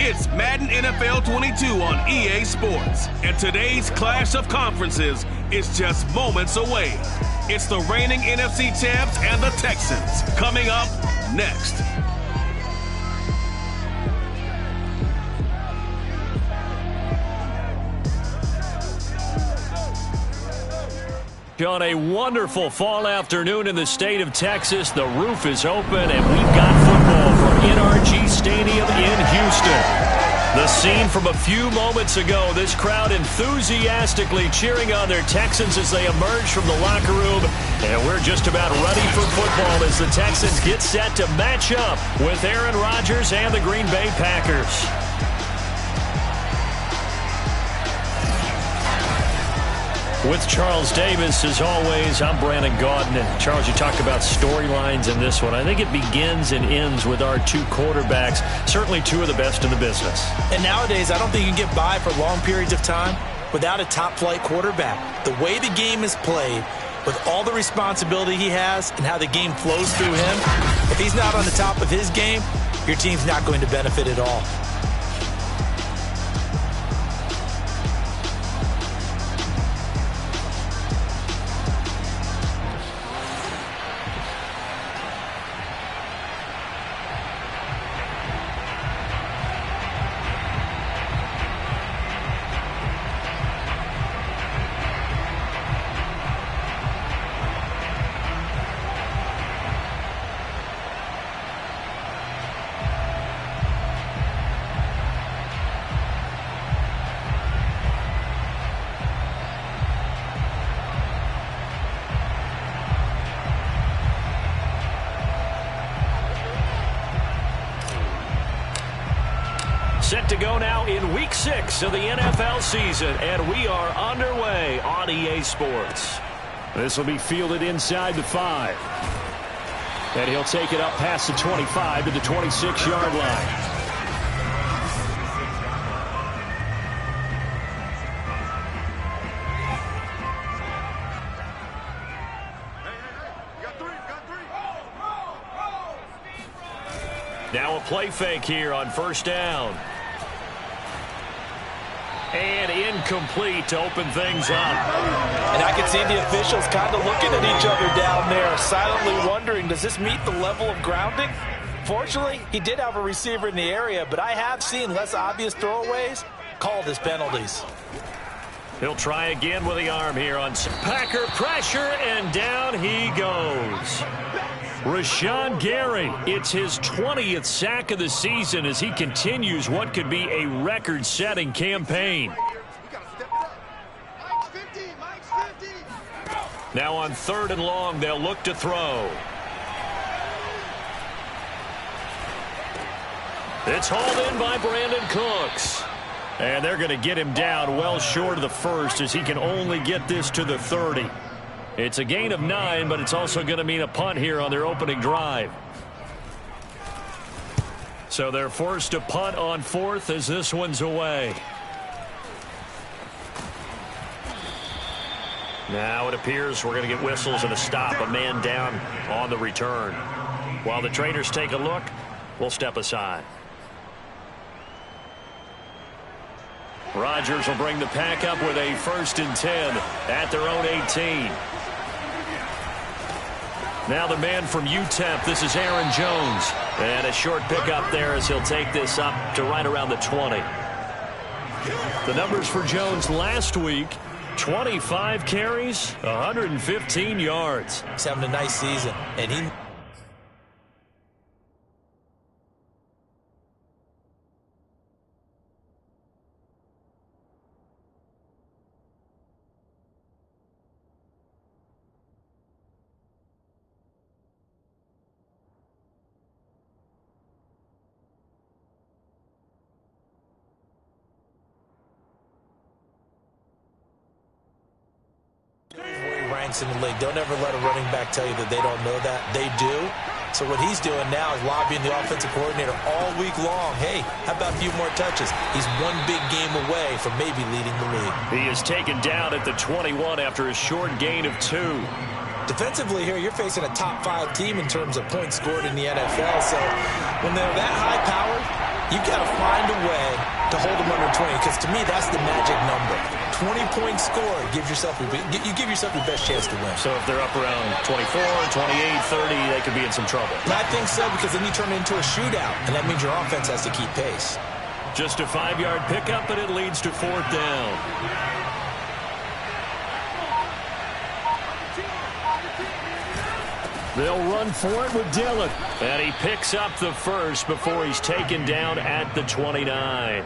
It's Madden NFL 22 on EA Sports. And today's clash of conferences is just moments away. It's the reigning NFC champs and the Texans coming up next. On a wonderful fall afternoon in the state of Texas, the roof is open and we've got football from NRG Stadium in Houston. The scene from a few moments ago, this crowd enthusiastically cheering on their Texans as they emerge from the locker room. And we're just about ready for football as the Texans get set to match up with Aaron Rodgers and the Green Bay Packers. With Charles Davis, as always, I'm Brandon Gaudin. And Charles, you talked about storylines in this one. I think it begins and ends with our two quarterbacks, certainly two of the best in the business. And nowadays, I don't think you can get by for long periods of time without a top-flight quarterback. The way the game is played, with all the responsibility he has and how the game flows through him, if he's not on the top of his game, your team's not going to benefit at all. Set to go now in Week 6 of the NFL season, and we are underway on EA Sports. This will be fielded inside the 5. And he'll take it up past the 25 to the 26-yard line. Now a play fake here on first down. And incomplete to open things up. And I can see the officials kind of looking at each other down there, silently wondering, does this meet the level of grounding? Fortunately, he did have a receiver in the area, but I have seen less obvious throwaways called as penalties. He'll try again with the arm here on Packer pressure, and down he goes. Rashawn Gary, it's his 20th sack of the season as he continues what could be a record-setting campaign. Now on 3rd and long, they'll look to throw. It's hauled in by Brandon Cooks. And they're going to get him down well short of the first as he can only get this to the 30. It's a gain of 9, but it's also going to mean a punt here on their opening drive. So they're forced to punt on 4th as this one's away. Now it appears we're going to get whistles and a stop, a man down on the return. While the trainers take a look, we'll step aside. Rodgers will bring the pack up with a 1st and 10 at their own 18. Now the man from UTEP, this is Aaron Jones. And a short pickup there as he'll take this up to right around the 20. The numbers for Jones last week, 25 carries, 115 yards. He's having a nice season, and he... in the league. Don't ever let a running back tell you that they don't know that. They do. So what he's doing now is lobbying the offensive coordinator all week long. Hey, how about a few more touches? He's one big game away from maybe leading the league. He is taken down at the 21 after a short gain of 2. Defensively here, you're facing a top 5 team in terms of points scored in the NFL. So when they're that high-powered, you've got to find a way to hold them under 20, because to me, that's the magic number. 20-point score gives yourself you give yourself your best chance to win. So if they're up around 24, 28, 30, they could be in some trouble. And I think so, because then you turn it into a shootout, and that means your offense has to keep pace. Just a 5-yard pickup, and it leads to 4th down. They'll run for it with Dillon. And he picks up the first before he's taken down at the 29.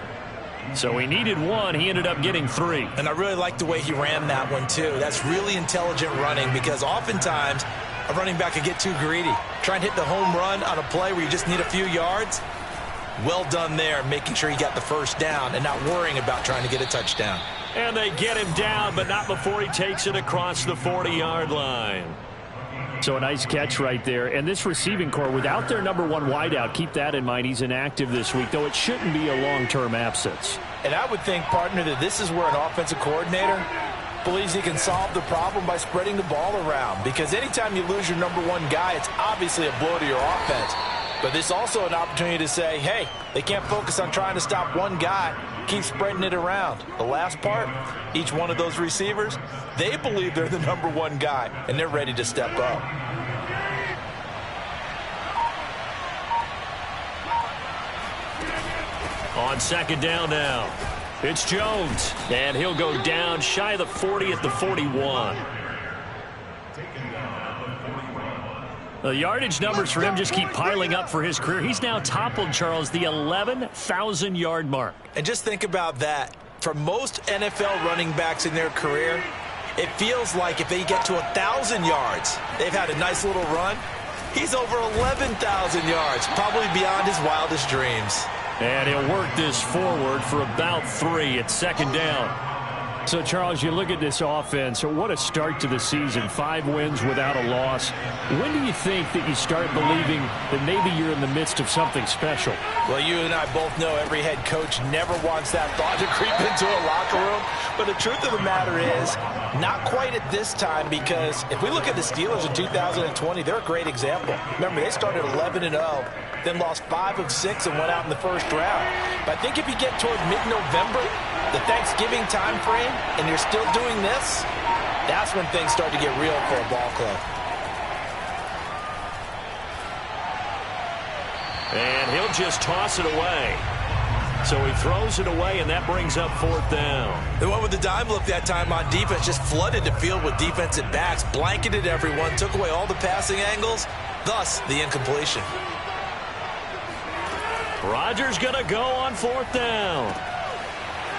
So he needed 1. He ended up getting 3. And I really like the way he ran that one, too. That's really intelligent running, because oftentimes a running back could get too greedy. Try and hit the home run on a play where you just need a few yards. Well done there, making sure he got the first down and not worrying about trying to get a touchdown. And they get him down, but not before he takes it across the 40-yard line. So a nice catch right there. And this receiving core, without their number 1 wideout, keep that in mind. He's inactive this week, though it shouldn't be a long-term absence. And I would think, partner, that this is where an offensive coordinator believes he can solve the problem by spreading the ball around. Because anytime you lose your number 1 guy, it's obviously a blow to your offense. But this is also an opportunity to say, hey, they can't focus on trying to stop one guy. Keep spreading it around. The last part, each one of those receivers, they believe they're the number 1 guy, and they're ready to step up. On 2nd down now, it's Jones, and he'll go down shy of the 40 at the 41. The yardage numbers for him just keep piling up for his career. He's now toppled, Charles, the 11,000-yard mark. And just think about that. For most NFL running backs in their career, it feels like if they get to 1,000 yards, they've had a nice little run. He's over 11,000 yards, probably beyond his wildest dreams. And he'll work this forward for about 3 at 2nd down. So, Charles, you look at this offense, so what a start to the season. 5 wins without a loss. When do you think that you start believing that maybe you're in the midst of something special? Well, you and I both know every head coach never wants that thought to creep into a locker room. But the truth of the matter is, not quite at this time, because if we look at the Steelers in 2020, they're a great example. Remember, they started 11-0, then lost 5 of 6 and went out in the first round. But I think if you get toward mid-November, the Thanksgiving time frame, and you're still doing this, that's when things start to get real for a ball club. And he'll just toss it away. So he throws it away, and that brings up 4th down. The one with the dime look that time on defense just flooded the field with defensive backs, blanketed everyone, took away all the passing angles, thus the incompletion. Rodgers going to go on 4th down.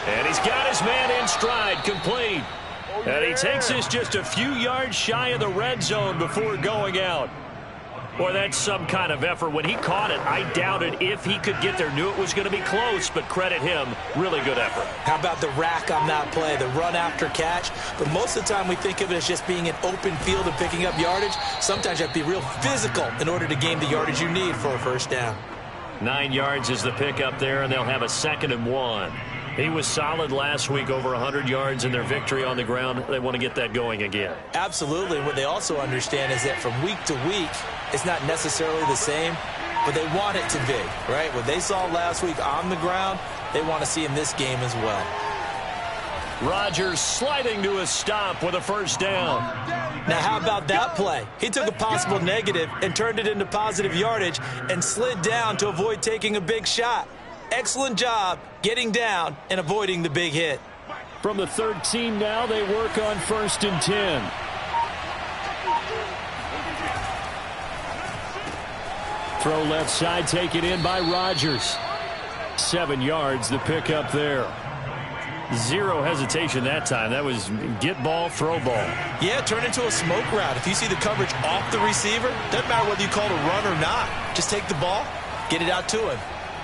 And he's got his man in stride, complete. And he takes this just a few yards shy of the red zone before going out. Boy, that's some kind of effort. When he caught it, I doubted if he could get there. Knew it was going to be close, but credit him. Really good effort. How about the rack on that play, the run after catch? But most of the time we think of it as just being an open field and picking up yardage. Sometimes you have to be real physical in order to gain the yardage you need for a first down. 9 yards is the pickup there, and they'll have a 2nd and 1. He was solid last week, over 100 yards in their victory on the ground. They want to get that going again. Absolutely. What they also understand is that from week to week, it's not necessarily the same, but they want it to be, right? What they saw last week on the ground, they want to see in this game as well. Rodgers sliding to a stop with a first down. Now, how about that play? He took a possible negative and turned it into positive yardage and slid down to avoid taking a big shot. Excellent job getting down and avoiding the big hit. From the 13 now, they work on 1st and 10. Throw left side, taken in by Rodgers. 7 yards, the pickup there. Zero hesitation that time. That was get ball, throw ball. Yeah, turn into a smoke route. If you see the coverage off the receiver, doesn't matter whether you call it a run or not. Just take the ball, get it out to him.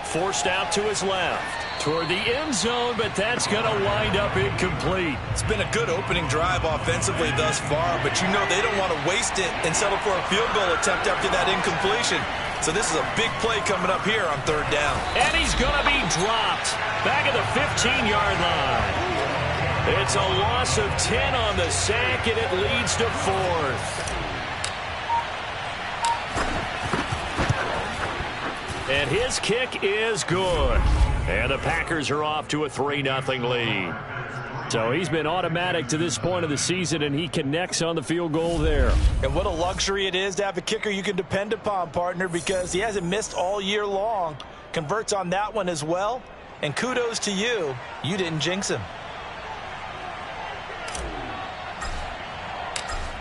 Forced out to his left. Toward the end zone, but that's going to wind up incomplete. It's been a good opening drive offensively thus far, but you know they don't want to waste it and settle for a field goal attempt after that incompletion. So this is a big play coming up here on 3rd down. And he's going to be dropped back at the 15-yard line. It's a loss of 10 on the sack, and it leads to 4th. And his kick is good. And the Packers are off to a 3-0 lead. So he's been automatic to this point of the season, and he connects on the field goal there. And what a luxury it is to have a kicker you can depend upon, partner, because he hasn't missed all year long. Converts on that one as well. And kudos to you. You didn't jinx him.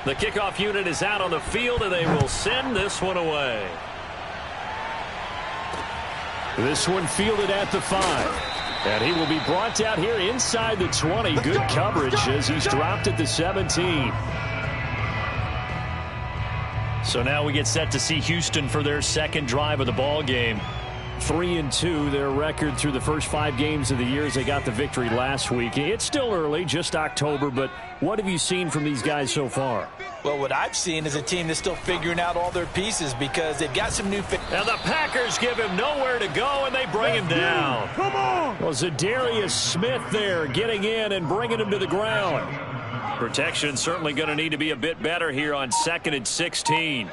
The kickoff unit is out on the field, and they will send this one away. This one fielded at the 5. And he will be brought down here inside the 20. Good coverage as he's dropped at the 17. So now we get set to see Houston for their second drive of the ball game. 3-2, their record through the first 5 games of the year as they got the victory last week. It's still early, just October, but what have you seen from these guys so far? Well, what I've seen is a team that's still figuring out all their pieces because they've got some new... And the Packers give him nowhere to go, and they bring him down. Come on! Well, Zadarius Smith there getting in and bringing him to the ground. Protection certainly going to need to be a bit better here on 2nd and 16.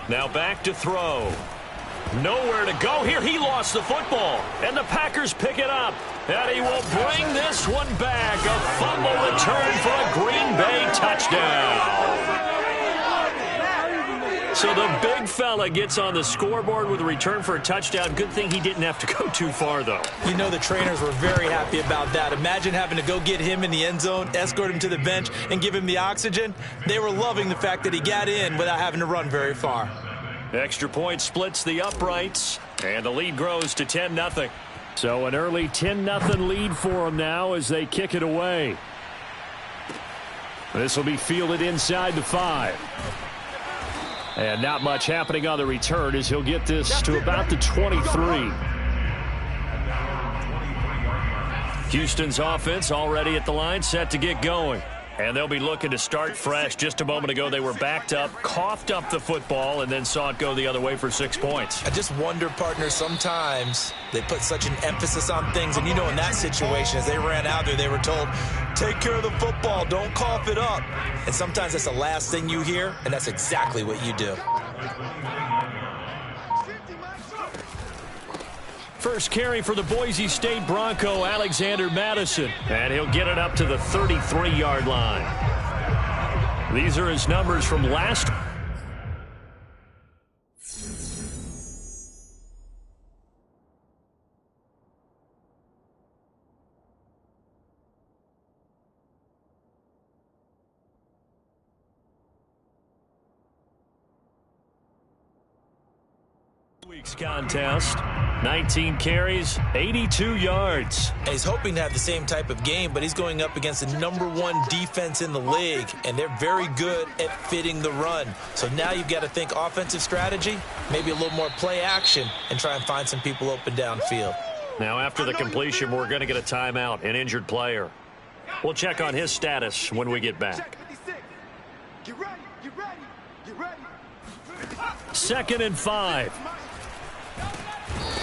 Now back to throw. Nowhere to go here. He lost the football. And the Packers pick it up. And he will bring this one back. A fumble return for a Green Bay touchdown. So the big fella gets on the scoreboard with a return for a touchdown. Good thing he didn't have to go too far, though. You know the trainers were very happy about that. Imagine having to go get him in the end zone, escort him to the bench, and give him the oxygen. They were loving the fact that he got in without having to run very far. Extra point splits the uprights, and the lead grows to 10-0. So an early 10-0 lead for them now as they kick it away. This will be fielded inside the 5. And not much happening on the return as he'll get this to about the 23. Houston's offense already at the line, set to get going. And they'll be looking to start fresh. Just a moment ago, they were backed up, coughed up the football, and then saw it go the other way for 6 points. I just wonder, partner, sometimes they put such an emphasis on things. And, you know, in that situation, as they ran out there, they were told, take care of the football, don't cough it up. And sometimes that's the last thing you hear, and that's exactly what you do. First carry for the Boise State Bronco, Alexander Madison. And he'll get it up to the 33-yard line. These are his numbers from last. Week's contest, 19 carries, 82 yards. And he's hoping to have the same type of game, but he's going up against the #1 defense in the league, and they're very good at fitting the run. So now you've got to think offensive strategy, maybe a little more play action, and try and find some people open downfield. Now after the completion, we're going to get a timeout, an injured player. We'll check on his status when we get back. Get ready, get ready, get ready. 2nd and 5.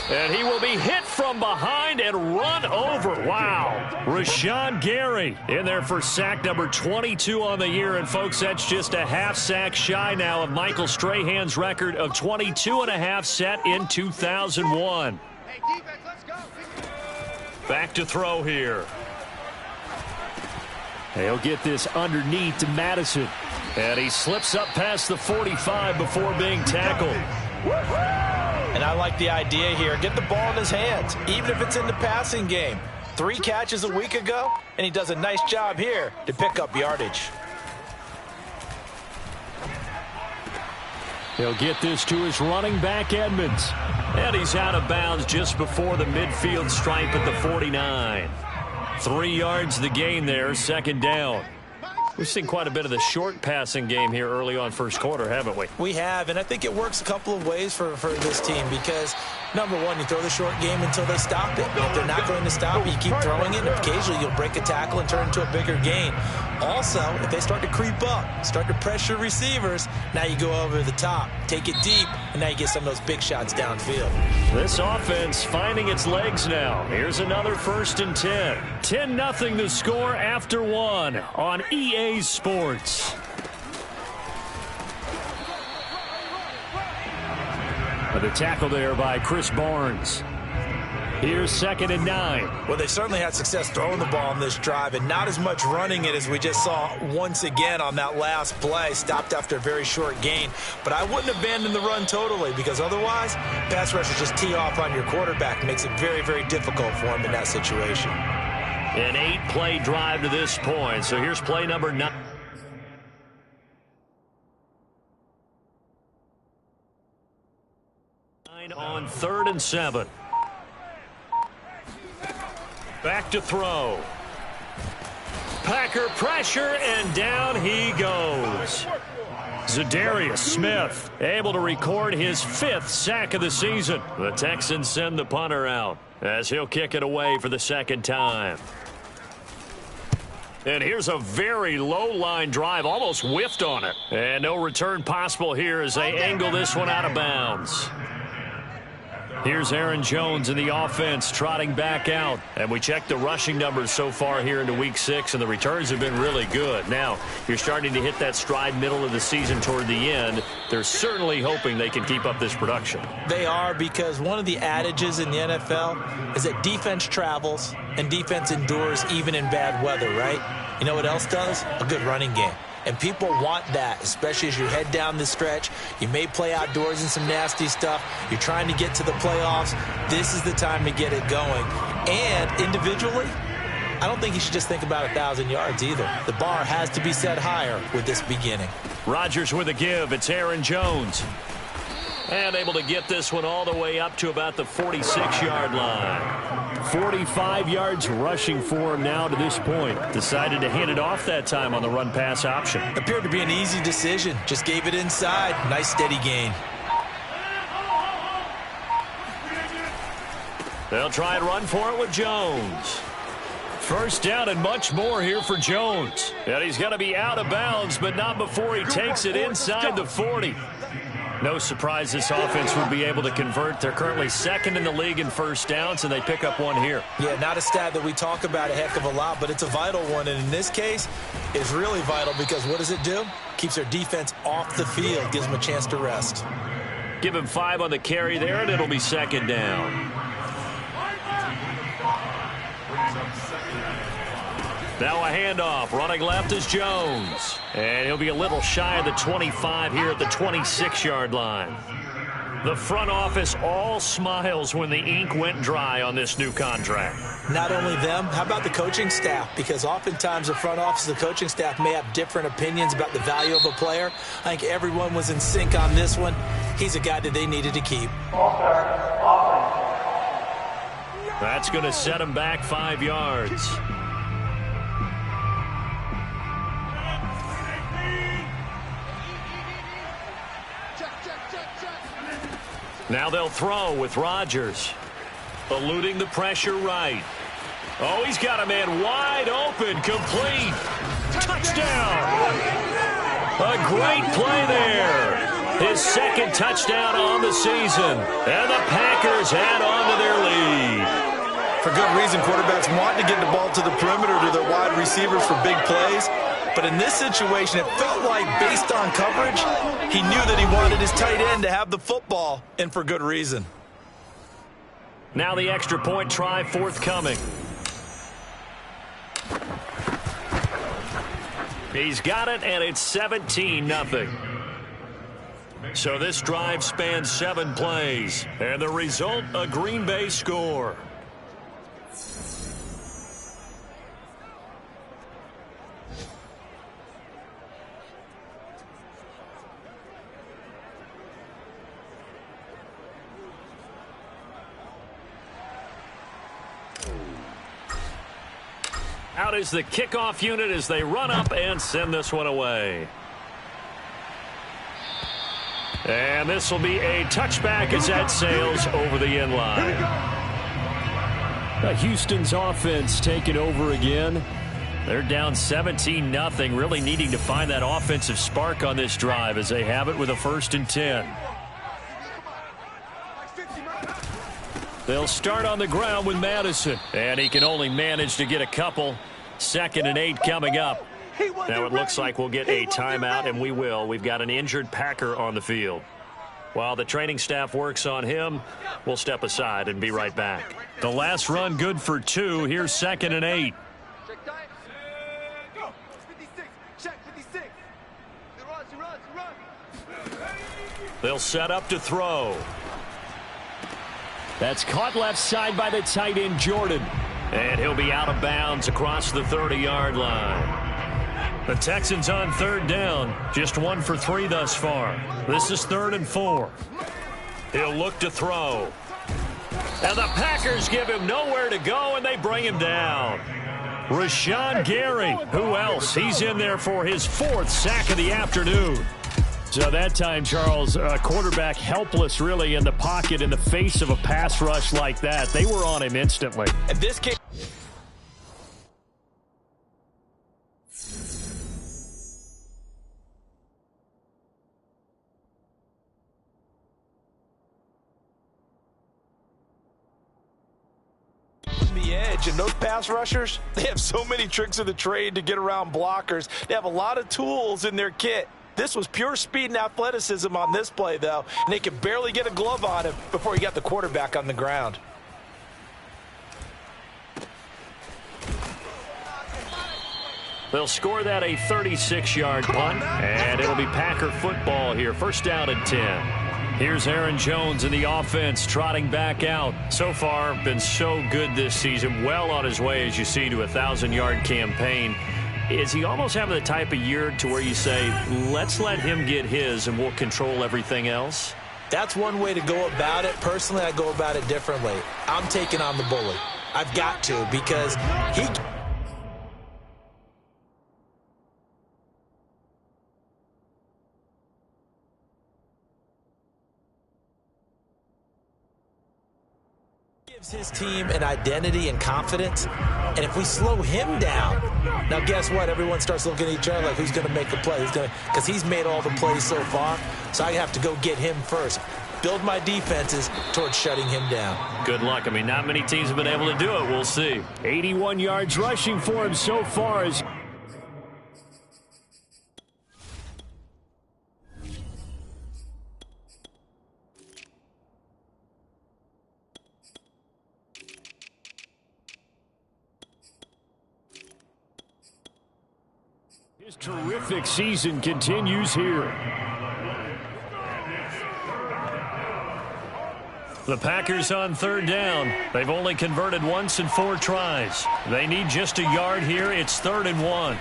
And he will be hit from behind and run over. Wow. Rashawn Gary in there for sack number 22 on the year. And, folks, that's just a half sack shy now of Michael Strahan's record of 22.5 set in 2001. Hey, defense, let's go. Back to throw here. He'll get this underneath to Madison. And he slips up past the 45 before being tackled. And I like the idea here. Get the ball in his hands, even if it's in the passing game. 3 catches a week ago, and he does a nice job here to pick up yardage. He'll get this to his running back, Edmonds. And he's out of bounds just before the midfield stripe at the 49. 3 yards the gain there, 2nd down. We've seen quite a bit of the short passing game here early on first quarter, haven't we? We have, and I think it works a couple of ways for this team because, #1, you throw the short game until they stop it. And if they're not going to stop it, you keep throwing it, and occasionally you'll break a tackle and turn into a bigger gain. Also, if they start to creep up, start to pressure receivers, now you go over the top, take it deep, and now you get some of those big shots downfield. This offense finding its legs now. Here's another 1st and 10. 10-0 the score after 1 on EA Sports. The tackle there by Chris Barnes. Here's 2nd and 9. Well, they certainly had success throwing the ball on this drive and not as much running it as we just saw once again on that last play. Stopped after a very short gain. But I wouldn't abandon the run totally because otherwise, pass rushers just tee off on your quarterback. Makes it very, very difficult for him in that situation. An 8-play drive to this point. So here's play number 9. On 3rd and 7. Back to throw. Packer pressure, and down he goes. Za'Darius Smith able to record his 5th sack of the season. The Texans send the punter out as he'll kick it away for the 2nd time. And here's a very low-line drive, almost whiffed on it. And no return possible here as they angle this one out of bounds. Here's Aaron Jones in the offense trotting back out. And we check the rushing numbers so far here into Week 6, and the returns have been really good. Now, you're starting to hit that stride middle of the season toward the end. They're certainly hoping they can keep up this production. They are, because one of the adages in the NFL is that defense travels and defense endures even in bad weather, right? You know what else does? A good running game. And people want that, especially as you head down the stretch. You may play outdoors in some nasty stuff. You're trying to get to the playoffs. This is the time to get it going. And individually, I don't think you should just think about 1,000 yards either. The bar has to be set higher with this beginning. Rodgers with a give. It's Aaron Jones. And able to get this one all the way up to about the 46-yard line. 45 yards rushing for him now to this point. Decided to hand it off that time on the run-pass option. Appeared to be an easy decision. Just gave it inside. Nice steady gain. They'll try and run for it with Jones. First down and much more here for Jones. And he's going to be out of bounds, but not before he takes it inside the 40. No surprise this offense would be able to convert. They're currently 2nd in the league in first downs, and they pick up one here. Yeah, not a stat that we talk about a heck of a lot, but it's a vital one. And in this case, it's really vital because what does it do? Keeps their defense off the field, gives them a chance to rest. Give him 5 on the carry there, and it'll be 2nd down. Now a handoff. Running left is Jones. And he'll be a little shy of the 25 here at the 26-yard line. The front office all smiles when the ink went dry on this new contract. Not only them, how about the coaching staff? Because oftentimes the front office, the coaching staff may have different opinions about the value of a player. I think everyone was in sync on this one. He's a guy that they needed to keep. That's going to set him back 5 yards. Now they'll throw with Rodgers. Eluding the pressure right. Oh, he's got a man wide open. Complete. Touchdown. A great play there. His 2nd touchdown on the season. And the Packers add on to their lead. For good reason, quarterbacks want to get the ball to the perimeter to their wide receivers for big plays. But in this situation, it felt like based on coverage, he knew that he wanted his tight end to have the football, and for good reason. Now the extra point try forthcoming. He's got it, and it's 17-0. So this drive spans 7 plays, and the result, a Green Bay score. Out is the kickoff unit as they run up and send this one away. And this will be a touchback as that sails over the end line. Houston's offense taking over again. They're down 17-0, really needing to find that offensive spark on this drive as they have it with a 1st and 10. They'll start on the ground with Madison. And he can only manage to get a couple. 2nd and 8 coming up. Now it looks like we'll get a timeout, and we will. We've got an injured Packer on the field. While the training staff works on him, we'll step aside and be right back. The last run good for 2. Here's 2nd and 8. Check time. Go. 56. Check 56. He runs, he runs, he runs. They'll set up to throw. That's caught left side by the tight end, Jordan. And he'll be out of bounds across the 30-yard line. The Texans on 3rd down, just 1 for 3 thus far. This is 3rd and 4. He'll look to throw. And the Packers give him nowhere to go, and they bring him down. Rashawn Gary, who else? He's in there for his 4th sack of the afternoon. So that time, Charles, quarterback helpless really in the pocket in the face of a pass rush like that. They were on him instantly. In this case, the edge, and those pass rushers, they have so many tricks of the trade to get around blockers. They have a lot of tools in their kit. This was pure speed and athleticism on this play, though, and they could barely get a glove on him before he got the quarterback on the ground. They'll score that a 36-yard punt, and it'll be Packer football here. 1st down and 10. Here's Aaron Jones in the offense trotting back out. So far, been so good this season. Well on his way, as you see, to a 1,000-yard campaign. Is he almost having the type of year to where you say, let's let him get his and we'll control everything else? That's one way to go about it. Personally, I go about it differently. I'm taking on the bully. I've got to, because he gives his team an identity and confidence, and if we slow him down, now guess what? Everyone starts looking at each other like, who's going to make the play? Because he's made all the plays so far, so I have to go get him first. Build my defenses towards shutting him down. Good luck. I mean, not many teams have been able to do it. We'll see. 81 yards rushing for him so far. As his terrific season continues here. The Packers on 3rd down. They've only converted once in 4 tries. They need just a yard here. It's 3rd and 1.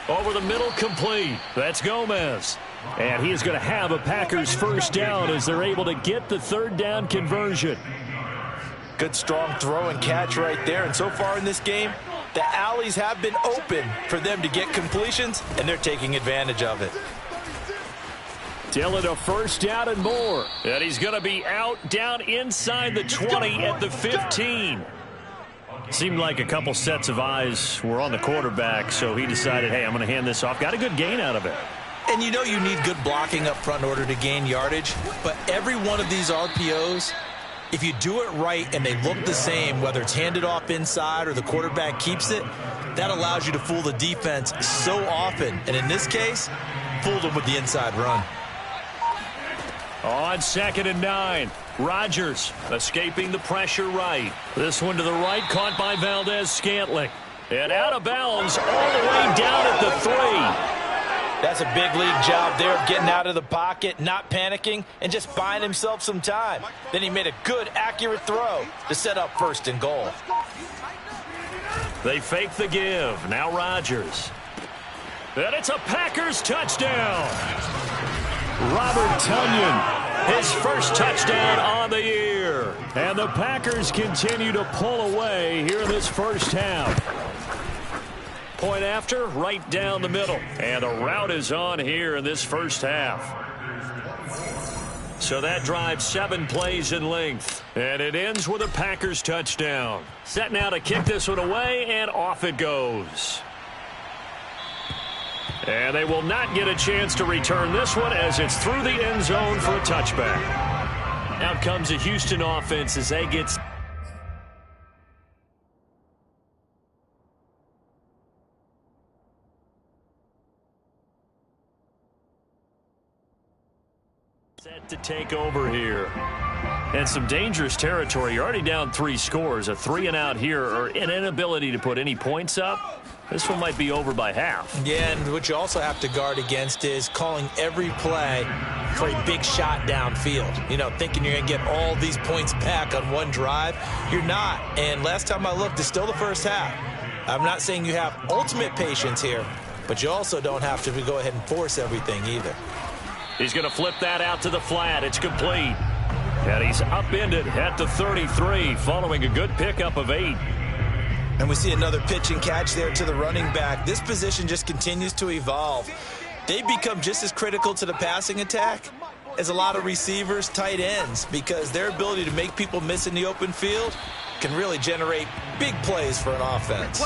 Over the middle, complete. That's Gomez. And he is going to have a Packers 1st down as they're able to get the 3rd down conversion. Good strong throw and catch right there. And so far in this game, the alleys have been open for them to get completions, and they're taking advantage of it. Dillon a 1st down and more. And he's going to be out down inside the 20 at the 15. Seemed like a couple sets of eyes were on the quarterback, so he decided, hey, I'm going to hand this off. Got a good gain out of it. And you know you need good blocking up front in order to gain yardage, but every one of these RPOs, if you do it right and they look the same, whether it's handed off inside or the quarterback keeps it, that allows you to fool the defense so often. And in this case, fooled them with the inside run. On 2nd and 9, Rodgers escaping the pressure right. This one to the right, caught by Valdez-Scantling. And out of bounds all the way down at the 3. That's a big league job there of getting out of the pocket, not panicking, and just buying himself some time. Then he made a good, accurate throw to set up 1st and goal. They fake the give. Now Rodgers. And it's a Packers touchdown. Robert Tonyan, his 1st touchdown on the year. And the Packers continue to pull away here in this 1st half. Point after, right down the middle. And the route is on here in this 1st half. So that drives 7 plays in length. And it ends with a Packers touchdown. Set now to kick this one away, and off it goes. And they will not get a chance to return this one as it's through the end zone for a touchback. Out comes the Houston offense as they get... Set to take over here. And some dangerous territory. You're already down 3 scores. A 3-and-out here, or an inability to put any points up. This one might be over by half. Yeah, and what you also have to guard against is calling every play for a big shot downfield. You know, thinking you're going to get all these points back on one drive. You're not. And last time I looked, it's still the first half. I'm not saying you have ultimate patience here, but you also don't have to go ahead and force everything either. He's going to flip that out to the flat. It's complete. And he's upended at the 33 following a good pickup of 8. And we see another pitch and catch there to the running back. This position just continues to evolve. They become just as critical to the passing attack as a lot of receivers, tight ends, because their ability to make people miss in the open field can really generate big plays for an offense.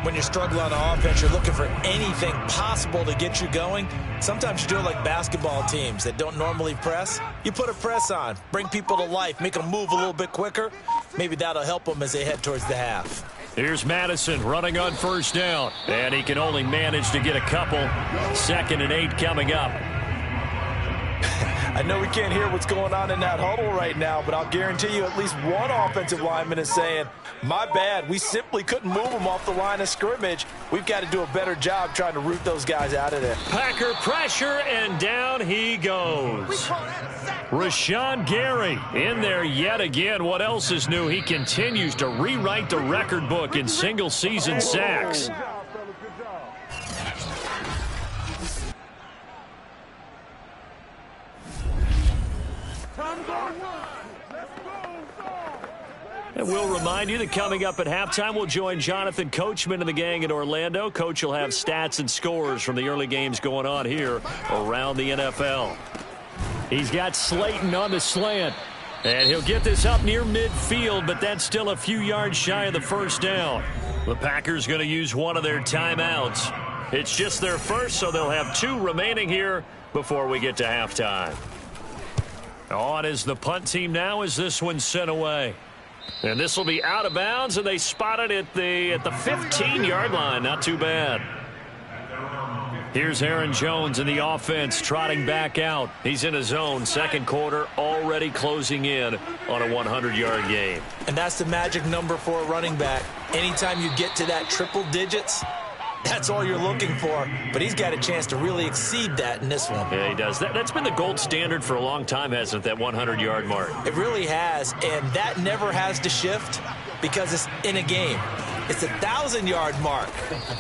When you're struggling on offense, you're looking for anything possible to get you going. Sometimes you do it like basketball teams that don't normally press. You put a press on, bring people to life, make them move a little bit quicker. Maybe that'll help them as they head towards the half. Here's Madison running on first down. And he can only manage to get a couple. 2nd and 8 coming up. I know we can't hear what's going on in that huddle right now, but I'll guarantee you at least one offensive lineman is saying, my bad, we simply couldn't move them off the line of scrimmage. We've got to do a better job trying to root those guys out of there. Packer pressure, and down he goes. Rashawn Gary in there yet again. What else is new? He continues to rewrite the record book in single-season sacks. And we'll remind you that coming up at halftime, we'll join Jonathan Coachman and the gang in Orlando. Coach will have stats and scores from the early games going on here around the NFL. He's got Slayton on the slant. And he'll get this up near midfield, but that's still a few yards shy of the first down. The Packers going to use one of their timeouts. It's just their first, so they'll have 2 remaining here before we get to halftime. On is the punt team now as this one's sent away. And this will be out of bounds, and they spot it at the 15-yard line. Not too bad. Here's Aaron Jones in the offense trotting back out. He's in his zone. Second quarter already closing in on a 100-yard game. And that's the magic number for a running back. Anytime you get to that triple digits, that's all you're looking for. But he's got a chance to really exceed that in this one. Yeah, he does. That's been the gold standard for a long time, hasn't it, that 100-yard mark? It really has, and that never has to shift because it's in a game. It's a 1,000-yard mark.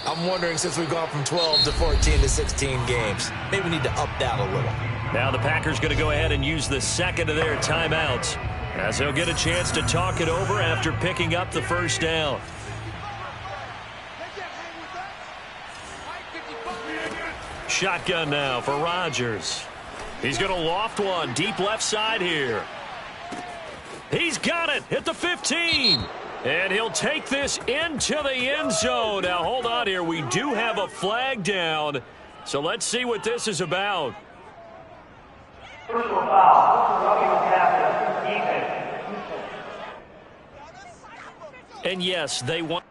I'm wondering, since we've gone from 12 to 14 to 16 games, maybe we need to up that a little. Now the Packers going to go ahead and use the second of their timeouts as they'll get a chance to talk it over after picking up the first down. Shotgun now for Rodgers. He's going to loft one deep left side here. He's got it at the 15. And he'll take this into the end zone. Now, hold on here. We do have a flag down. So let's see what this is about. Personal foul. And yes, they want.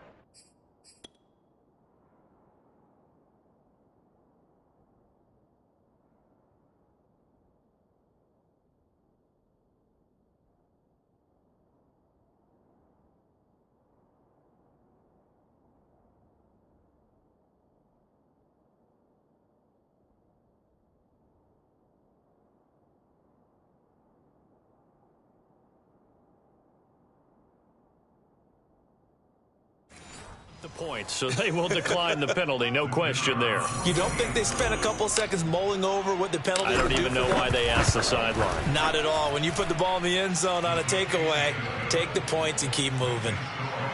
The point, so they will decline the penalty, no question there. You don't think they spent a couple seconds mulling over what the penalty I don't even know why they asked the sideline. Not at all. When you put the ball in the end zone on a takeaway, take the points and keep moving.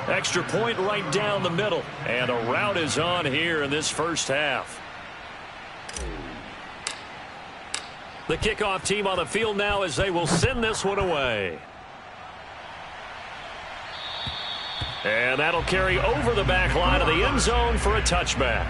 Extra point right down the middle, and a route is on here in this first half. The kickoff team on the field now as they will send this one away. And that'll carry over the back line of the end zone for a touchback.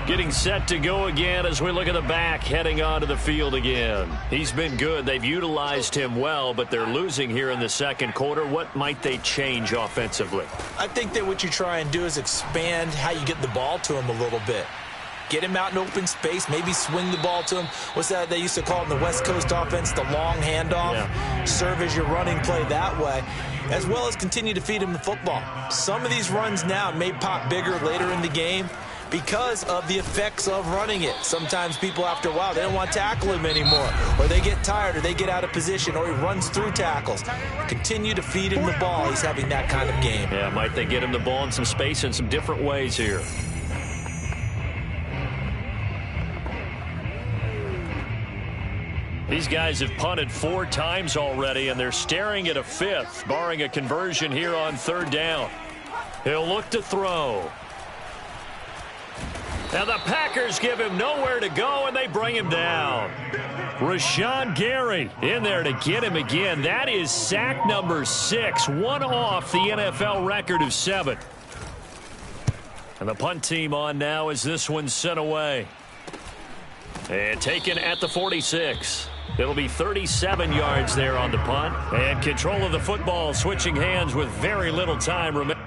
Getting set to go again as we look at the back heading onto the field again. He's been good. They've utilized him well, but they're losing here in the second quarter. What might they change offensively? I think that what you try and do is expand how you get the ball to him a little bit. Get him out in open space, maybe swing the ball to him. What's that they used to call in the West Coast offense, the long handoff? Yeah. Serve as your running play that way, as well as continue to feed him the football. Some of these runs now may pop bigger later in the game because of the effects of running it. Sometimes people, after a while, they don't want to tackle him anymore, or they get tired, or they get out of position, or he runs through tackles. Continue to feed him the ball. He's having that kind of game. Yeah, might they get him the ball in some space in some different ways here. These guys have punted 4 times already, and they're staring at a 5th, barring a conversion here on 3rd down. He'll look to throw. Now the Packers give him nowhere to go, and they bring him down. Rashawn Gary in there to get him again. That is sack number 6, one off the NFL record of 7. And the punt team on now as this one's sent away. And taken at the 46. It'll be 37 yards there on the punt. And control of the football, switching hands with very little time remaining.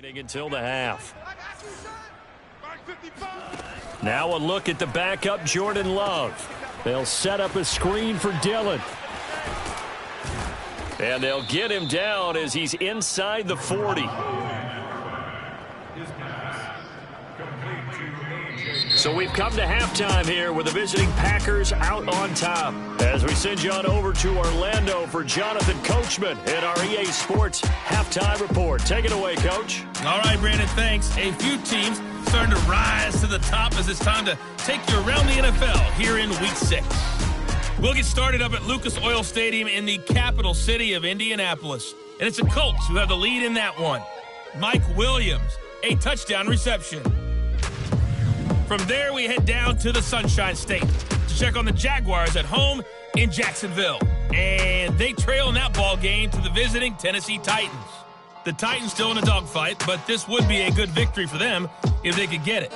Until the half. Now a look at the backup Jordan Love. They'll set up a screen for Dillon. And they'll get him down as he's inside the 40. So we've come to halftime here with the visiting Packers out on top. As we send you on over to Orlando for Jonathan Coachman in our EA Sports Halftime Report. Take it away, Coach. All right, Brandon, thanks. A few teams starting to rise to the top as it's time to take you around the NFL here in Week 6. We'll get started up at Lucas Oil Stadium in the capital city of Indianapolis. And it's the Colts who have the lead in that one. Mike Williams, a touchdown reception. From there, we head down to the Sunshine State to check on the Jaguars at home in Jacksonville. And they trail in that ball game to the visiting Tennessee Titans. The Titans still in a dogfight, but this would be a good victory for them if they could get it.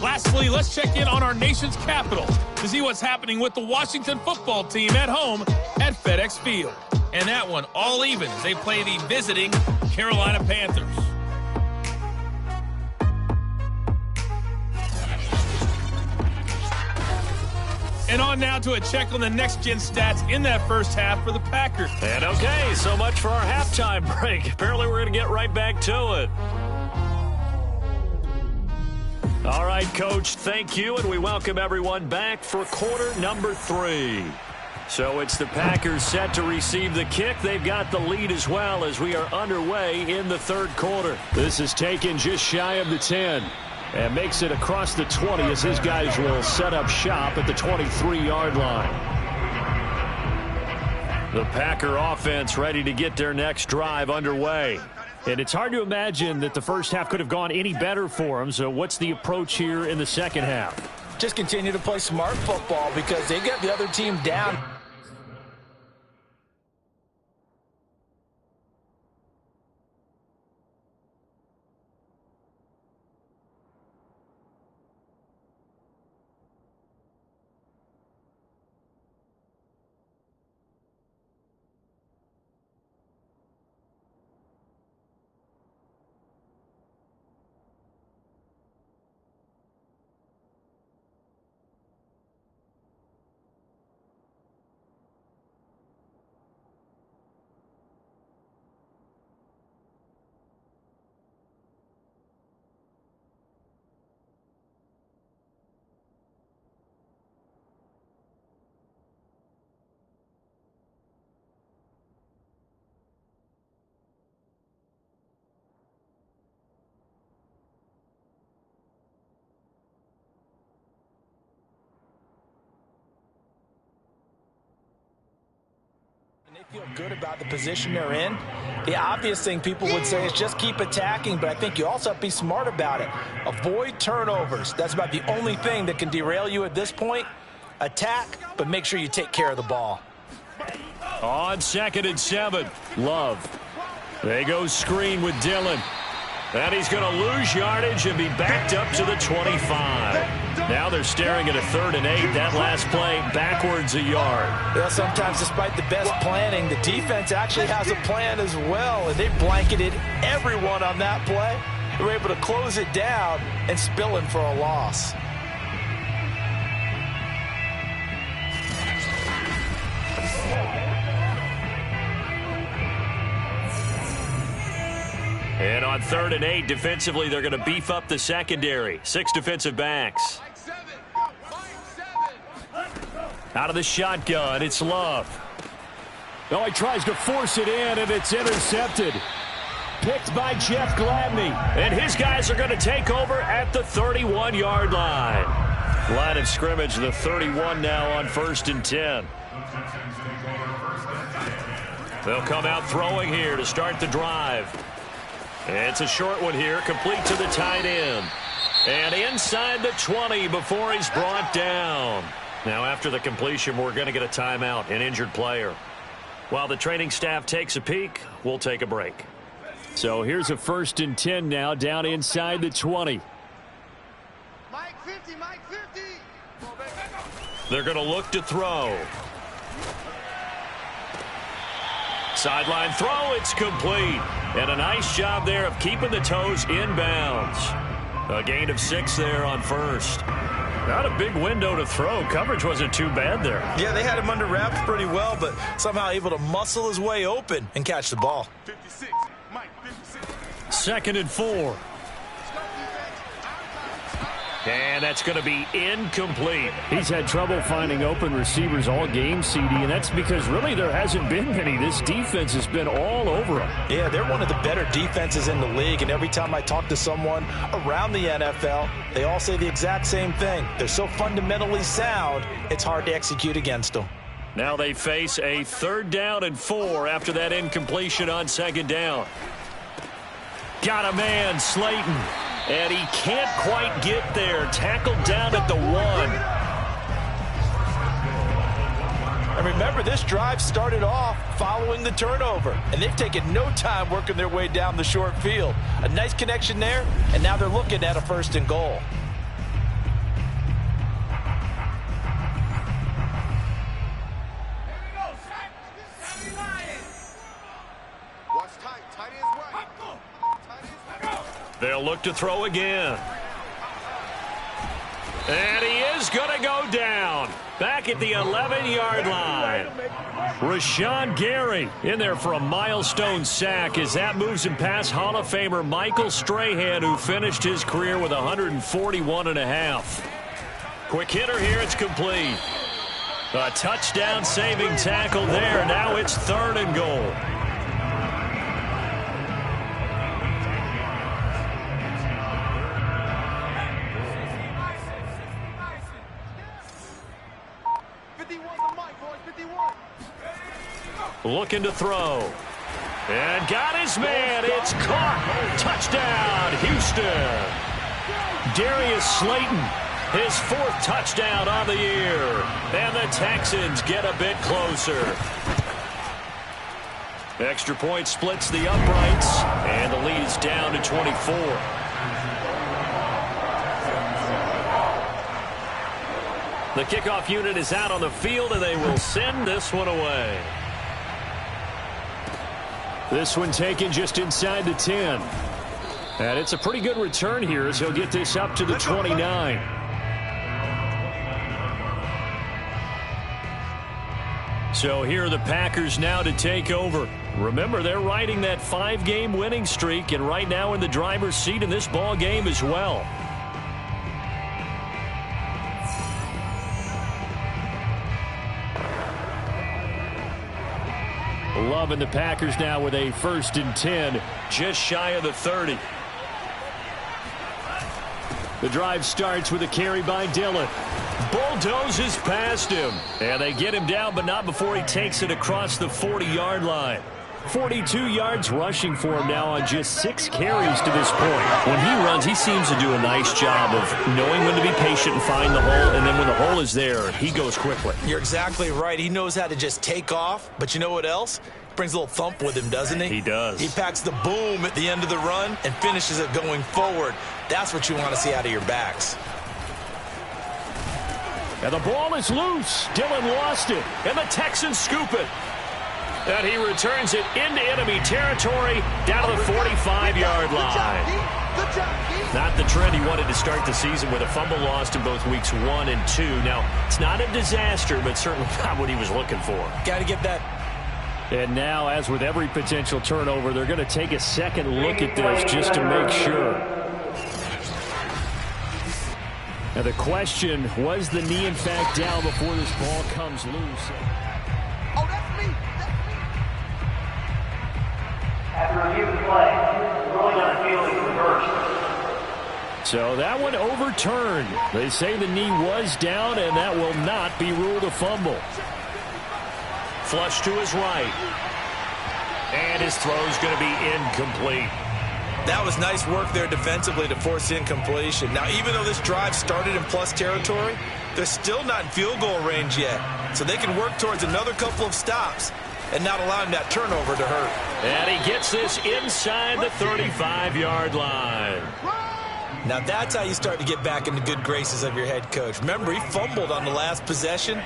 Lastly, let's check in on our nation's capital to see what's happening with the Washington football team at home at FedEx Field. And that one all even as they play the visiting Carolina Panthers. And on now to a check on the next-gen stats in that first half for the Packers. And okay, so much for our halftime break. Apparently we're going to get right back to it. All right, Coach, thank you, and we welcome everyone back for quarter number 3. So it's the Packers set to receive the kick. They've got the lead as well as we are underway in the third quarter. This is taken just shy of the 10. And makes it across the 20 as his guys will set up shop at the 23-yard line. The Packer offense ready to get their next drive underway. And it's hard to imagine that the first half could have gone any better for them. So what's the approach here in the second half? Just continue to play smart football because they got the other team down. They feel good about the position they're in. The obvious thing people would say is just keep attacking, but I think you also have to be smart about it. Avoid turnovers. That's about the only thing that can derail you at this point. Attack, but make sure you take care of the ball. On 2nd and 7, Love. They go screen with Dillon. And he's going to lose yardage and be backed up to the 25. Now they're staring at a 3rd and 8. That last play backwards a yard. Well, sometimes despite the best planning, the defense actually has a plan as well, and they blanketed everyone on that play. They were able to close it down and spill in for a loss. And on 3rd and 8, defensively, they're going to beef up the secondary. 6 defensive backs. Out of the shotgun, it's Love. Oh, he tries to force it in, and it's intercepted. Picked by Jeff Gladney. And his guys are going to take over at the 31-yard line. Line of scrimmage, the 31 now on 1st and 10. They'll come out throwing here to start the drive. It's a short one here, complete to the tight end. And inside the 20 before he's brought down. Now after the completion, we're going to get a timeout, an injured player. While the training staff takes a peek, we'll take a break. So here's a 1st and 10 now, down inside the 20. Mike 50, Mike 50. They're going to look to throw. Sideline throw, it's complete. And a nice job there of keeping the toes inbounds. A gain of 6 there on 1st. Not a big window to throw. Coverage wasn't too bad there. Yeah, they had him under wraps pretty well, but somehow able to muscle his way open and catch the ball. 56, Mike 56. 2nd and 4. And that's going to be incomplete. He's had trouble finding open receivers all game, CD, and that's because really there hasn't been many. This defense has been all over him. Yeah, they're one of the better defenses in the league, and every time I talk to someone around the NFL, they all say the exact same thing. They're so fundamentally sound, it's hard to execute against them. Now they face a 3rd down and 4 after that incompletion on 2nd down. Got a man, Slayton. And he can't quite get there. Tackled down at the 1. And remember, this drive started off following the turnover. And they've taken no time working their way down the short field. A nice connection there, and now they're looking at a 1st and goal. Watch tight, tight ends right. They'll look to throw again. And he is going to go down. Back at the 11-yard line. Rashawn Gary in there for a milestone sack as that moves him past Hall of Famer Michael Strahan, who finished his career with 141.5. Quick hitter here, it's complete. A touchdown-saving tackle there. Now it's 3rd and goal. Looking to throw. And got his man. It's caught. Touchdown, Houston. Darius Slayton, his 4th touchdown on the year. And the Texans get a bit closer. Extra point splits the uprights. And the lead is down to 24. The kickoff unit is out on the field, and they will send this one away. This one taken just inside the 10. And it's a pretty good return here as he'll get this up to the 29. So here are the Packers now to take over. Remember, they're riding that 5-game winning streak, and right now in the driver's seat in this ball game as well. Love and the Packers now with a 1st and 10, just shy of the 30. The drive starts with a carry by Dillon. bulldozes past him. And they get him down, but not before he takes it across the 40-yard line. 42 yards rushing for him now on just 6 carries to this point. When he runs, he seems to do a nice job of knowing when to be patient and find the hole, and then when the hole is there, he goes quickly. You're exactly right. He knows how to just take off, but you know what else? Brings a little thump with him, doesn't he? He does. He packs the boom at the end of the run and finishes it going forward. That's what you want to see out of your backs. And the ball is loose. Dillon lost it, and the Texans scoop it. And he returns it into enemy territory down to the 45-yard line. Good job, Keith. Not the trend he wanted to start the season with a fumble lost in both weeks 1 and 2. Now, it's not a disaster, but certainly not what he was looking for. Got to get that. And now, as with every potential turnover, they're going to take a second look at this just to make sure. Now, the question, was the knee in fact down before this ball comes loose? Oh, that's me. After review of the play, ruling on the field is reversed. So that one overturned. They say the knee was down, and that will not be ruled a fumble. Flush to his right. And his throw's going to be incomplete. That was nice work there defensively to force incompletion. Now, even though this drive started in plus territory, they're still not in field goal range yet. So they can work towards another couple of stops and not allowing that turnover to hurt. And he gets this inside the 35-yard line. Now, that's how you start to get back in the good graces of your head coach. Remember, he fumbled on the last possession.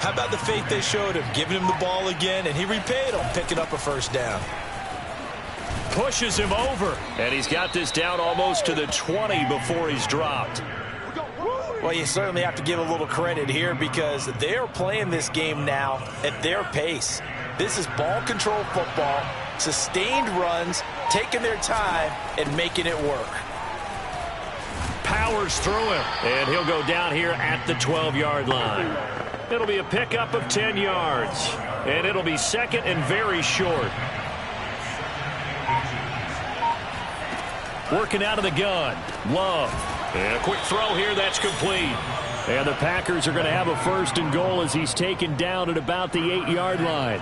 How about the faith they showed him, giving him the ball again, and he repaid them, picking up a first down. Pushes him over, and he's got this down almost to the 20 before he's dropped. Well, you certainly have to give a little credit here because they're playing this game now at their pace. This is ball control football, sustained runs, taking their time, and making it work. Powers through him, and he'll go down here at the 12-yard line. It'll be a pickup of 10 yards, and it'll be second and very short. Working out of the gun, Love. And a quick throw here, that's complete. And the Packers are going to have a first and goal as he's taken down at about the 8-yard line.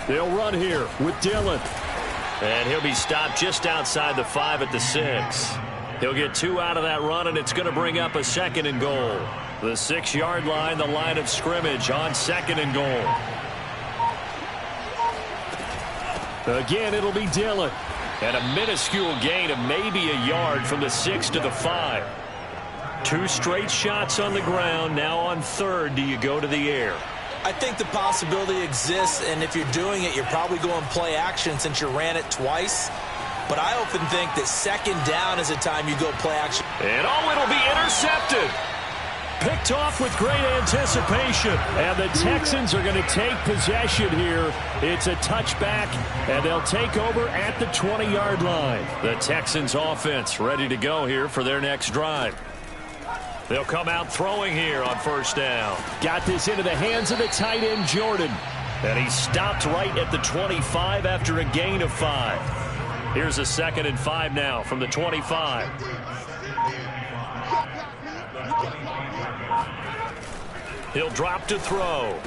They'll run here with Dillon. And he'll be stopped just outside the 5 at the 6. He'll get 2 out of that run, and it's going to bring up a second and goal. The 6-yard line, the line of scrimmage on second and goal. Again, it'll be Dillon. And a minuscule gain of maybe a yard from the 6 to the 5. 2 straight shots on the ground. Now on third, do you go to the air? I think the possibility exists, and if you're doing it, you're probably going play action since you ran it twice. But I often think that second down is a time you go play action. And it'll be intercepted. Picked off with great anticipation. And the Texans are going to take possession here. It's a touchback, and they'll take over at the 20-yard line. The Texans offense ready to go here for their next drive. They'll come out throwing here on first down. Got this into the hands of the tight end, Jordan. And he stopped right at the 25 after a gain of 5. Here's a 2nd and 5 now from the 25. He'll drop to throw.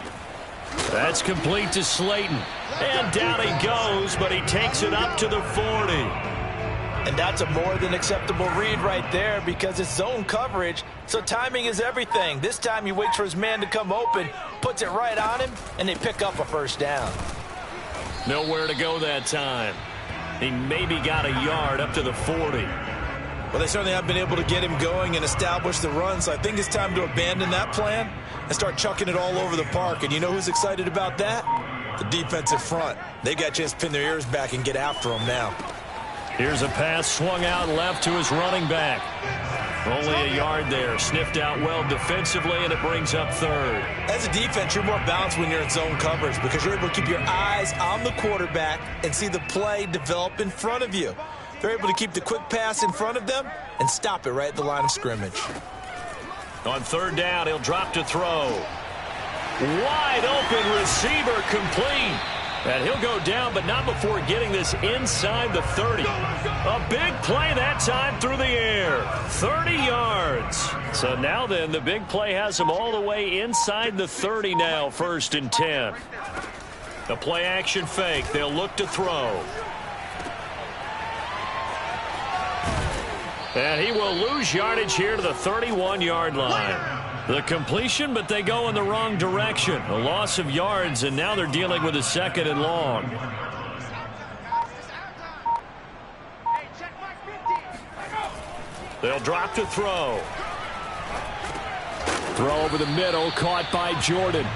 That's complete to Slayton. And down he goes, but he takes it up to the 40. And that's a more than acceptable read right there because it's zone coverage, so timing is everything. This time he waits for his man to come open, puts it right on him, and they pick up a first down. Nowhere to go that time. He maybe got a yard up to the 40. Well, they certainly have been able to get him going and establish the run, so I think it's time to abandon that plan and start chucking it all over the park. And you know who's excited about that? The defensive front. They got a chance to pin their ears back and get after him now. Here's a pass swung out left to his running back. Only a yard there. Sniffed out well defensively, and it brings up third. As a defense, you're more balanced when you're in zone coverage because you're able to keep your eyes on the quarterback and see the play develop in front of you. They're able to keep the quick pass in front of them and stop it right at the line of scrimmage. On third down, he'll drop to throw. Wide open receiver complete. And he'll go down, but not before getting this inside the 30. A big play that time through the air. 30 yards. So now then, the big play has him all the way inside the 30 now, 1st and 10. The play action fake. They'll look to throw. And he will lose yardage here to the 31-yard line. The completion, but they go in the wrong direction. A loss of yards, and now they're dealing with a 2nd and long. They'll drop to throw. Throw over the middle, caught by Jordan.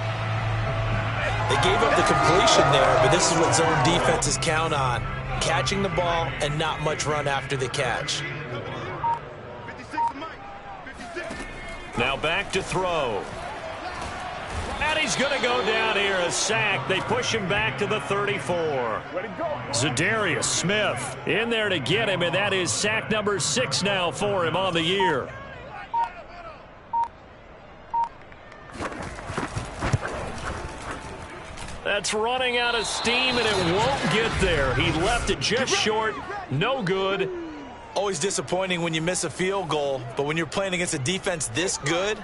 They gave up the completion there, but this is what zone defenses count on. Catching the ball and not much run after the catch. Now back to throw. And he's going to go down here, a sack. They push him back to the 34. Zadarius Smith in there to get him, and that is sack number 6 now for him on the year. That's running out of steam, and it won't get there. He left it just short. No good. Always disappointing when you miss a field goal, but when you're playing against a defense this good,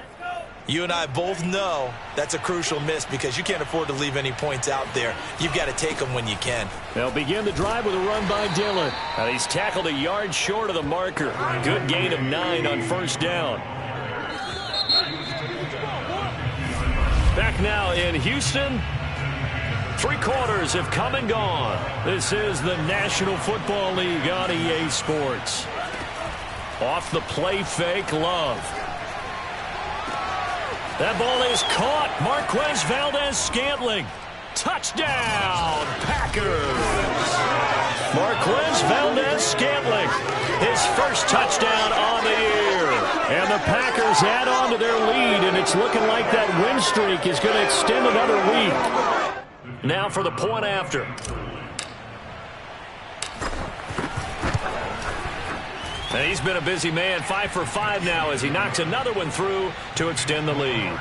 you and I both know that's a crucial miss because you can't afford to leave any points out there. You've got to take them when you can. They'll begin the drive with a run by Dillon. He's tackled a yard short of the marker. Good gain of 9 on 1st down. Back now in Houston. 3 quarters have come and gone. This is the National Football League on EA Sports. Off the play fake, Love. That ball is caught. Marquez Valdes-Scantling. Touchdown, Packers. Marquez Valdes-Scantling. His first touchdown on the year. And the Packers add on to their lead, and it's looking like that win streak is going to extend another week. Now for the point after. And he's been a busy man, 5 for 5 now as he knocks another one through to extend the lead.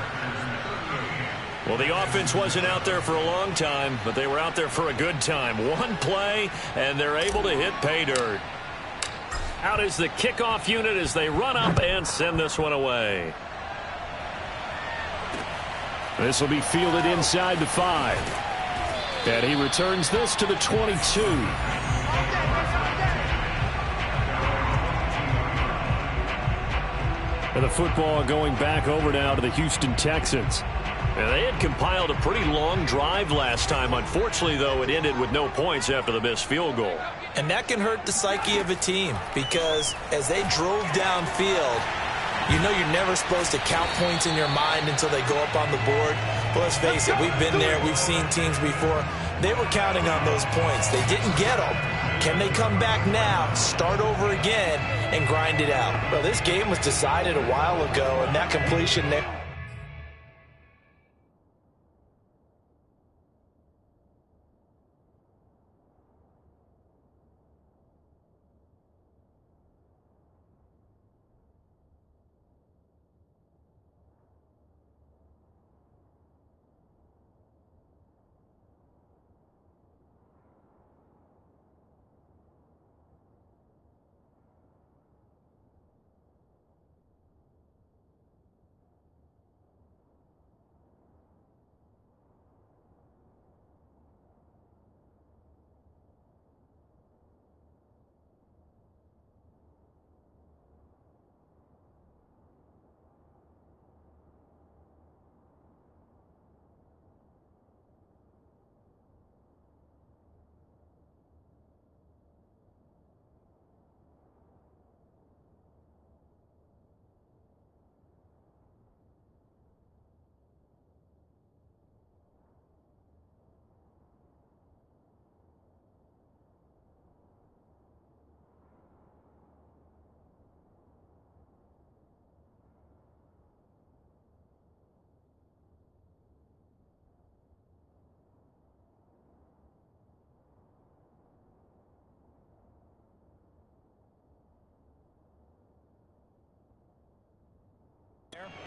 Well, the offense wasn't out there for a long time, but they were out there for a good time. One play, and they're able to hit pay dirt. Out is the kickoff unit as they run up and send this one away. This will be fielded inside the 5. And he returns this to the 22. And the football going back over now to the Houston Texans. And they had compiled a pretty long drive last time. Unfortunately, though, it ended with no points after the missed field goal. And that can hurt the psyche of a team because as they drove downfield, you know you're never supposed to count points in your mind until they go up on the board. But let's face it, we've been there. We've seen teams before. They were counting on those points. They didn't get them. Can they come back now, start over again, and grind it out? Well, this game was decided a while ago, and that completion there.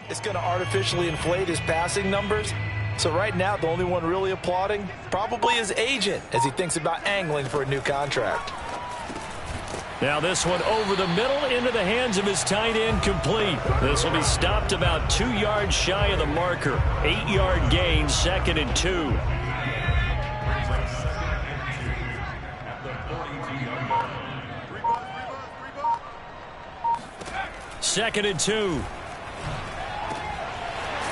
It's going to artificially inflate his passing numbers, So right now, the only one really applauding probably his agent as he thinks about angling for a new contract. Now this one over the middle into the hands of his tight end, complete. This will be stopped about 2 yards shy of the marker. 8-yard gain, 2nd and 2. Second and 2.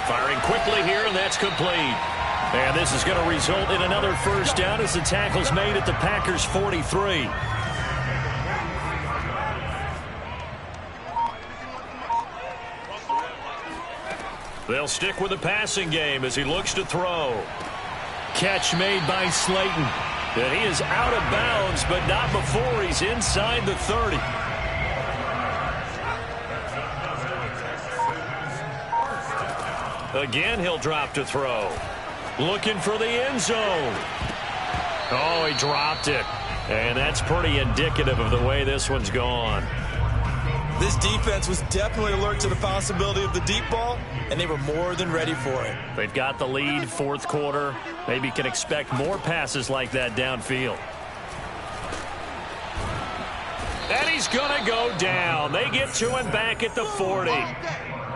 Firing quickly here, and that's complete. And this is going to result in another first down as the tackle's made at the Packers' 43. They'll stick with the passing game as he looks to throw. Catch made by Slayton. And he is out of bounds, but not before he's inside the 30. Again, he'll drop to throw. Looking for the end zone. Oh, he dropped it. And that's pretty indicative of the way this one's gone. This defense was definitely alert to the possibility of the deep ball, and they were more than ready for it. They've got the lead, 4th quarter. Maybe can expect more passes like that downfield. And he's going to go down. They get to him back at the 40.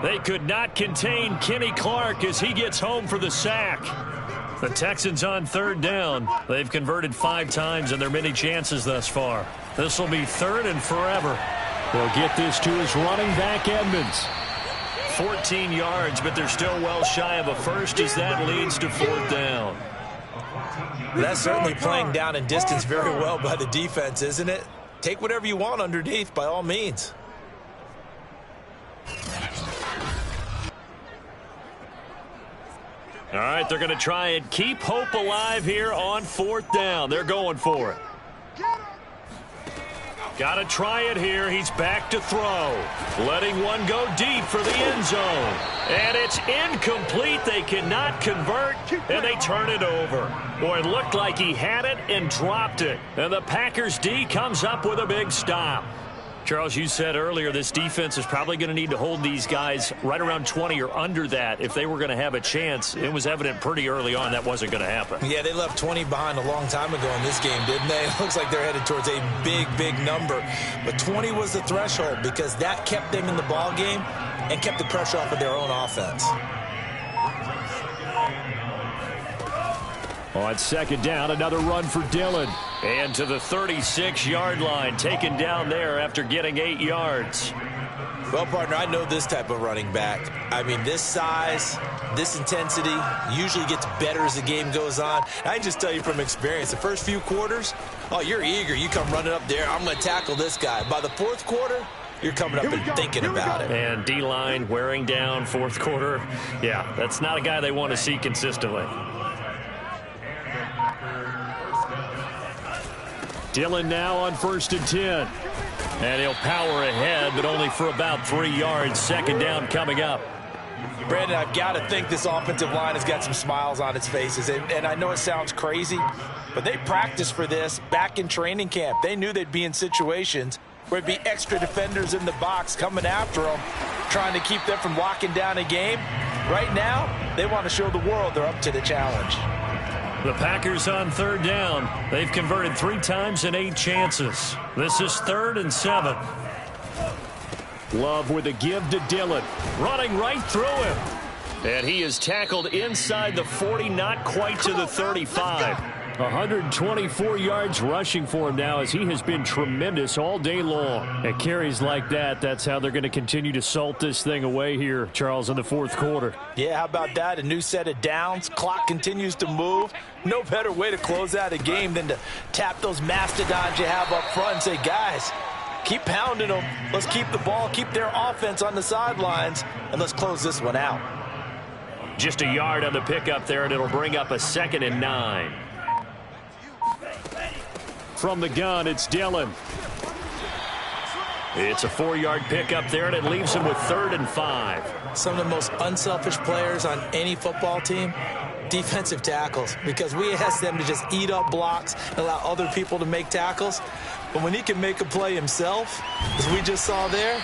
They could not contain Kenny Clark as he gets home for the sack. The Texans on 3rd down. They've converted 5 times in their many chances thus far. This will be 3rd and forever. They'll get this to his running back, Edmonds. 14 yards, but they're still well shy of a first as that leads to 4th down. That's certainly playing down in distance very well by the defense, isn't it? Take whatever you want underneath, by all means. All right, they're going to try and keep hope alive here on 4th down. They're going for it. Got to try it here. He's back to throw. Letting one go deep for the end zone. And it's incomplete. They cannot convert, and they turn it over. Boy, it looked like he had it and dropped it. And the Packers D comes up with a big stop. Charles, you said earlier this defense is probably going to need to hold these guys right around 20 or under that if they were going to have a chance. It was evident pretty early on that wasn't going to happen. Yeah, they left 20 behind a long time ago in this game, didn't they? It looks like they're headed towards a big, big number. But 20 was the threshold because that kept them in the ball game and kept the pressure off of their own offense. On 2nd down, another run for Dillon. And to the 36-yard line, taken down there after getting 8 yards. Well, partner, I know this type of running back. I mean, this size, this intensity usually gets better as the game goes on. I can just tell you from experience, the first few quarters, oh, you're eager. You come running up there, I'm going to tackle this guy. By the 4th quarter, you're coming up and thinking about it. And D-line wearing down 4th quarter. Yeah, that's not a guy they want to see consistently. Dillon now on 1st and 10. And he'll power ahead, but only for about 3 yards. 2nd down coming up. Brandon, I've got to think this offensive line has got some smiles on its faces. And I know it sounds crazy, but they practiced for this back in training camp. They knew they'd be in situations where it'd be extra defenders in the box coming after them, trying to keep them from locking down a game. Right now, they want to show the world they're up to the challenge. The Packers on 3rd down. They've converted 3 times in 8 chances. This is 3rd and 7. Love with a give to Dillon. Running right through him. And he is tackled inside the 40, not quite to the 35. 124 yards rushing for him now as he has been tremendous all day long. At carries like that, that's how they're going to continue to salt this thing away here, Charles, in the 4th quarter. Yeah, how about that? A new set of downs. Clock continues to move. No better way to close out a game than to tap those mastodons you have up front and say, guys, keep pounding them. Let's keep the ball, keep their offense on the sidelines, and let's close this one out. Just a yard on the pickup there, and it'll bring up a 2nd and 9. From the gun, it's Dillon. It's a 4-yard pickup there, and it leaves him with 3rd and 5. Some of the most unselfish players on any football team, defensive tackles, because we ask them to just eat up blocks and allow other people to make tackles. But when he can make a play himself, as we just saw there,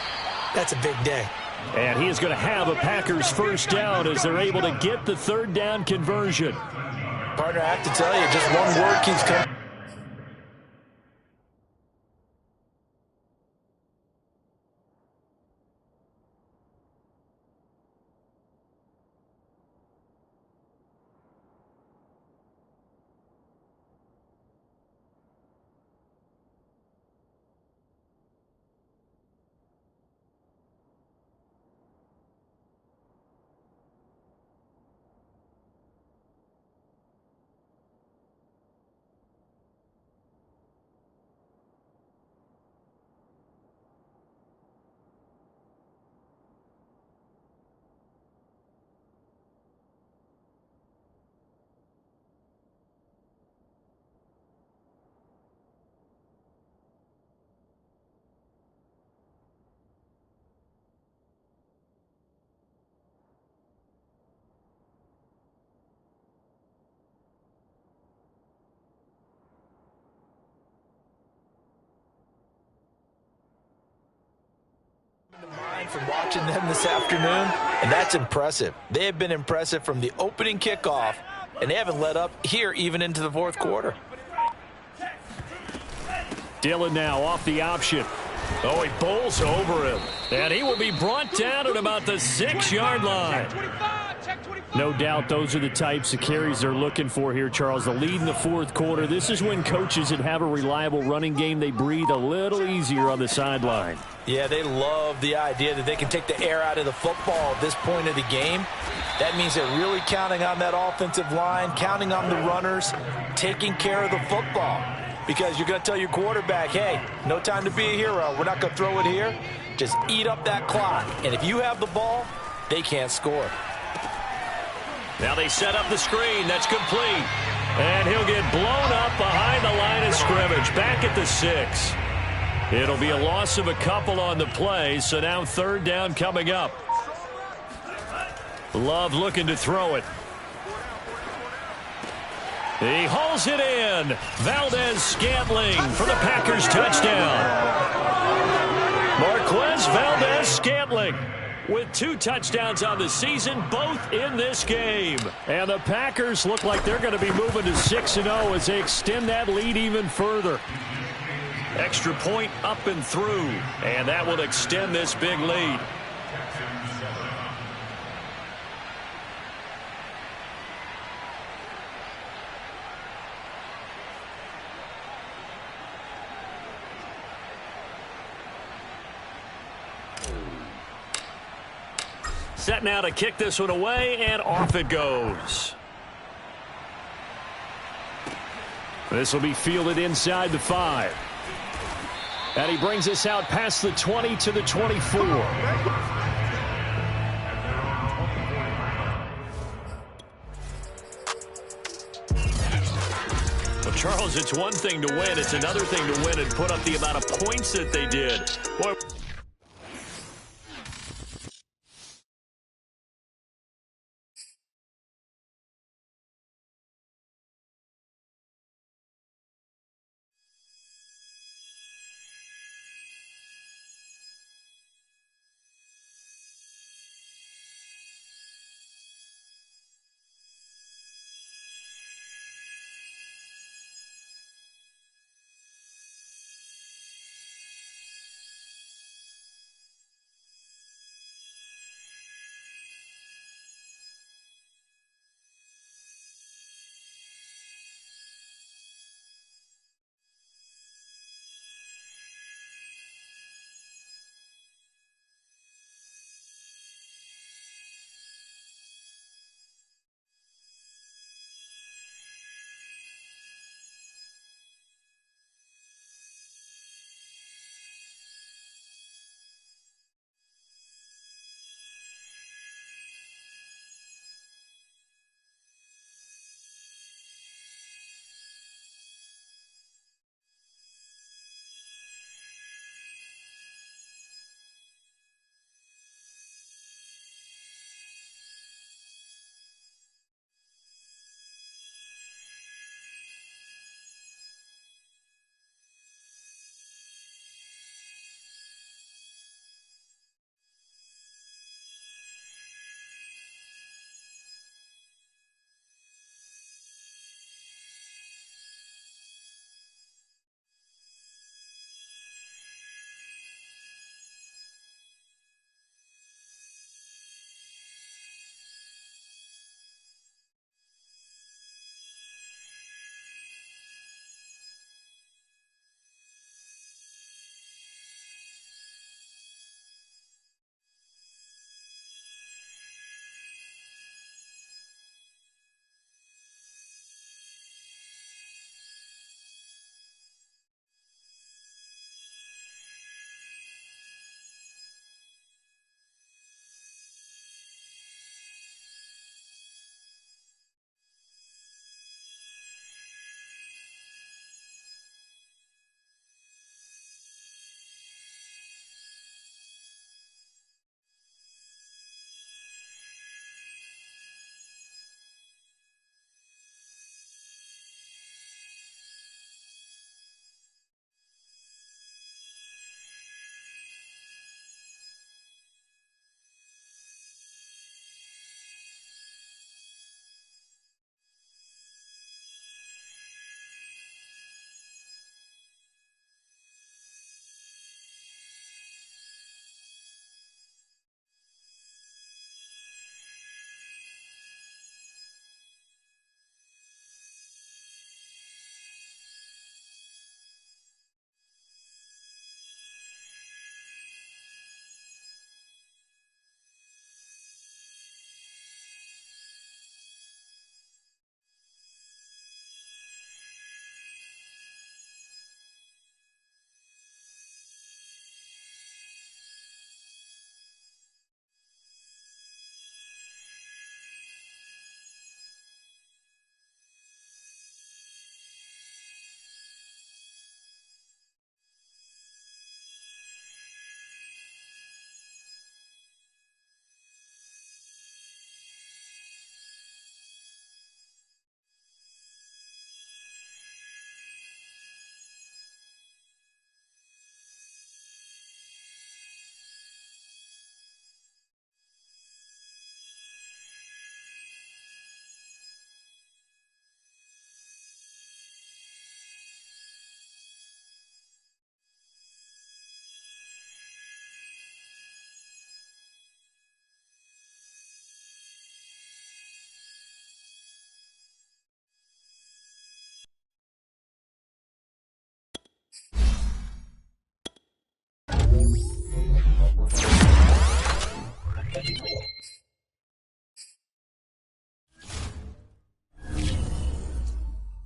that's a big day. And he is going to have a Packers first down as they're able to get the third down conversion. Partner, I have to tell you, just one word keeps coming. From watching them this afternoon, and that's impressive. They have been impressive from the opening kickoff, and they haven't let up here even into the fourth quarter. Dillon now off the option. Oh, he bowls over him, and he will be brought down at about the 6-yard line. No doubt those are the types of carries they're looking for here, Charles. The lead in the fourth quarter. This is when coaches that have a reliable running game, they breathe a little easier on the sideline. Yeah, they love the idea that they can take the air out of the football at this point of the game. That means they're really counting on that offensive line, counting on the runners, taking care of the football. Because you're going to tell your quarterback, hey, no time to be a hero. We're not going to throw it here. Just eat up that clock. And if you have the ball, they can't score. Now they set up the screen. That's complete. And he'll get blown up behind the line of scrimmage. Back at the 6. It'll be a loss of a couple on the play, so now third down coming up. Love looking to throw it. He hauls it in. Valdez-Scantling for the Packers touchdown. Marquez Valdez-Scantling with 2 touchdowns on the season, both in this game. And the Packers look like they're going to be moving to 6-0 as they extend that lead even further. Extra point up and through, and that will extend this big lead. Set now to kick this one away, and off it goes. This will be fielded inside the 5. And he brings us out past the 20 to the 24. Well, Charles, it's one thing to win. It's another thing to win and put up the amount of points that they did. Boy.